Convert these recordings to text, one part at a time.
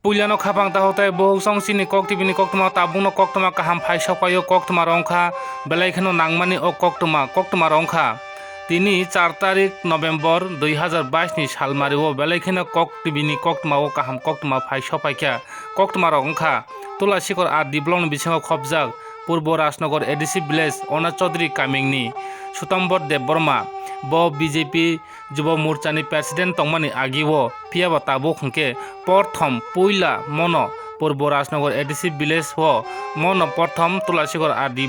Puliano khapang ta hotai bohuk song sini kok tibini kok tuma tabung no kok tuma kaham phai sokayo kok tuma rongkha belai khano nangmani o kok tuma rongkha তিনি 4 তারিখ November 2022 ni salmario belai khano kok tibini kok tuma o kaham kok tuma phai sopaikha kok tuma rongkha Tulasikor আর ডিপ্লং বিছাঙাव খবজাক পূর্ব Rajnagar ADC village অনা চৌধুরী কামিংনি সুতম্বর দেববর্মা ব BJP যুব মোর্চানি president তংমানি আগিও পিয়াবা তাবো খুঁকে প্রথম পইলা মন পূর্ব Rajnagar ADC village ও মন প্রথম Tulasikar R D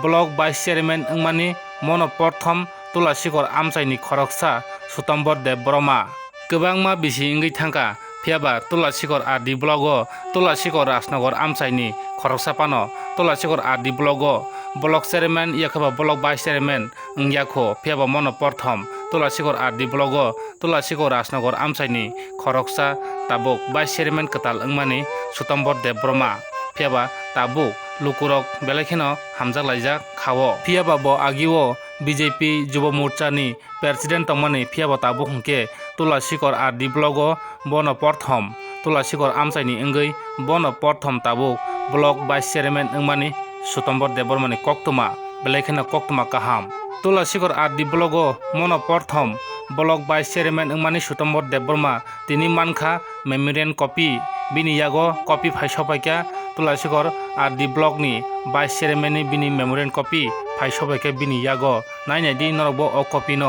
block vice chairman মানি মন প্রথম তুলাসিকর আমচাইনি খরকসা সুতম্বর দেববর্মা गोबांमा बिसि इंगै थांका फियाबा तुलासिकर আর ডি तुलासिकर राजनगर आमचाइनि खरकसापानो Tulasikar R D block chairman याखबा ब्लक भाइस चेयरमैन याखो फियाबा मन प्रथम तुलासिकर আর ডি तुलासिकर राजनगर आमचाइनि खरकसा ताबुक भाइस चेयरमैन कताल अंगमानि सुतम्बर देबबर्मा फियाबा ताबुक लुकुरक बेलाखिनो हामजाक लाइजाक खाओ फियाबा ब आगिओ বিজেপি যুব মোর্চানি প্রেসিডেন্ট তংমানি फियाबा ताबुक हुंके तुलासिकर আর ডি बन प्रथम तुलासिकर आमचाइनि इंगै बन प्रथम Tabuk block vice chairman अंगमानि सुतम्बर देबबर्मानि कक्तमा बेलाइखिनो कक्तमा काहाम तुलासिकर R D मन प्रथम block vice chairman अंगमानि Sutombor Debbarma तिनि मानखा मेमोरियन कपि बिनि यागो कपि फाइसपाइका तुलासिकर আর ডি ब्लकनि भाइस चेयरमैननि बिनि मेमोरियन कपि फाइसपाइका बिनि यागो नायनायदि नरबो अ कपि न